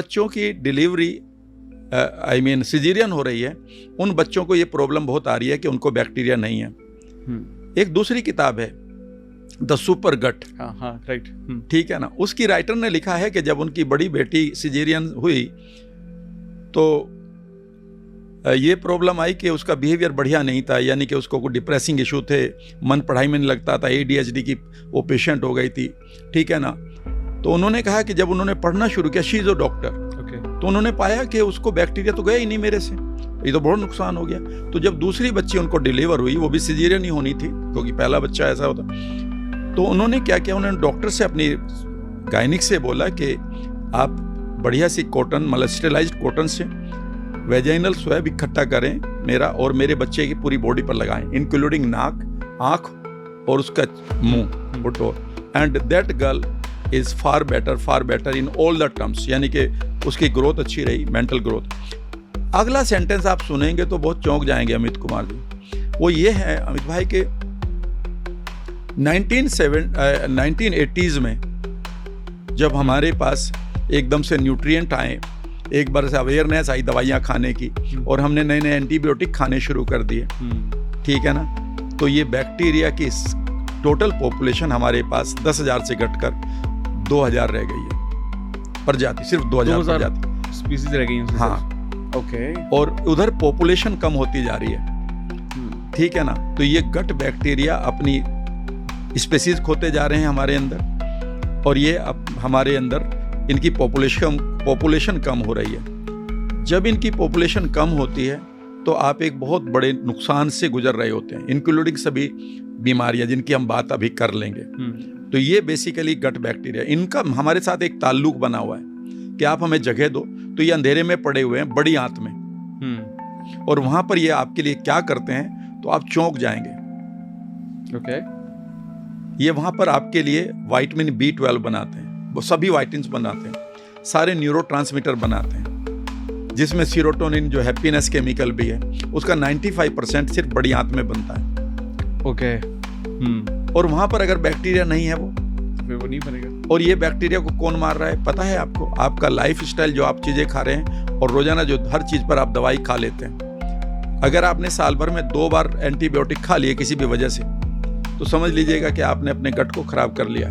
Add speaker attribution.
Speaker 1: बच्चों की delivery caesarean हो रही है, उन बच्चों को ये प्रॉब्लम बहुत आ रही है कि उनको बैक्टीरिया नहीं है। एक दूसरी किताब है द सुपर गट,
Speaker 2: हाँ राइट,
Speaker 1: ठीक है ना, उसकी राइटर ने लिखा है कि जब उनकी बड़ी बेटी सिजेरियन हुई तो ये प्रॉब्लम आई कि उसका बिहेवियर बढ़िया नहीं था, यानी कि उसको कोई डिप्रेसिंग इशू थे, मन पढ़ाई में नहीं लगता था, ADHD की वो पेशेंट हो गई थी, ठीक है ना। तो उन्होंने कहा कि जब उन्होंने पढ़ना शुरू किया, शी इज अ डॉक्टर, तो उन्होंने पाया कि उसको बैक्टीरिया तो गया ही नहीं मेरे से, ये तो बहुत नुकसान हो गया। तो जब दूसरी बच्ची उनको डिलीवर हुई, वो भी सिजेरियन ही होनी थी क्योंकि पहला बच्चा ऐसा होता, तो उन्होंने क्या किया, उन्होंने डॉक्टर से, अपनी गायनिक से बोला कि आप बढ़िया सी कॉटन, मतलब स्टेलाइज्ड कॉटन से वेजाइनल स्वैब इकट्ठा करें मेरा और मेरे बच्चे की पूरी बॉडी पर लगाएं, इंक्लूडिंग नाक, आँख और उसका मुंह, and that girl is far better in all the terms, यानी कि उसकी ग्रोथ अच्छी रही, मेंटल ग्रोथ। अगला सेंटेंस आप सुनेंगे तो बहुत चौंक जाएंगे अमित कुमार जी, वो ये है अमित भाई के 1980s में जब हमारे पास एकदम से न्यूट्रिएंट आए, एक बार से अवेयरनेस आई दवाइयाँ खाने की, और हमने नए नए एंटीबायोटिक खाने शुरू कर दिए, ठीक है ना, तो ये बैक्टीरिया की टोटल पॉपुलेशन हमारे पास 10,000 से घटकर 2,000 रह गई है प्रजाति, सिर्फ 2,000 प्रजाति
Speaker 2: स्पीसीज रह गई हैं।
Speaker 1: हाँ,
Speaker 2: ओके।
Speaker 1: और उधर पॉपुलेशन कम होती जा रही है, ठीक है ना। तो ये गट बैक्टीरिया अपनी स्पीसीज खोते जा रहे हैं हमारे अंदर, और ये अब हमारे अंदर इनकी पॉपुलेशन कम हो रही है। जब इनकी पॉपुलेशन कम होती है तो आप एक बहुत बड़े नुकसान से गुजर रहे होते हैं, इंक्लूडिंग सभी बीमारियां जिनकी हम बात अभी कर लेंगे। तो ये बेसिकली गट बैक्टीरिया, इनका हमारे साथ एक ताल्लुक बना हुआ है कि आप हमें जगह दो तो ये अंधेरे में पड़े हुए हैं बड़ी आंत में, और वहां पर ये आपके लिए क्या करते हैं तो आप चौंक जाएंगे।
Speaker 2: ओके।
Speaker 1: ये वहां पर आपके लिए विटामिन B12 बनाते हैं, वो सभी वाइटमिन्स बनाते हैं, सारे न्यूरोट्रांसमीटर बनाते हैं, जिसमें सीरोटोनिन जो हैप्पीनेस केमिकल भी है उसका 95% सिर्फ बड़ी आंत में बनता है।
Speaker 2: ओके।
Speaker 1: और वहां पर अगर बैक्टीरिया नहीं है वो
Speaker 2: नहीं बनेगा।
Speaker 1: और ये बैक्टीरिया को कौन मार रहा है पता है आपको? आपका लाइफ स्टाइल, जो आप चीजें खा रहे हैं और रोजाना जो हर चीज पर आप दवाई खा लेते हैं। अगर आपने साल भर में 2 बार एंटीबायोटिक खा लिए किसी भी वजह से, तो समझ लीजिएगा कि आपने अपने गट को खराब कर लिया।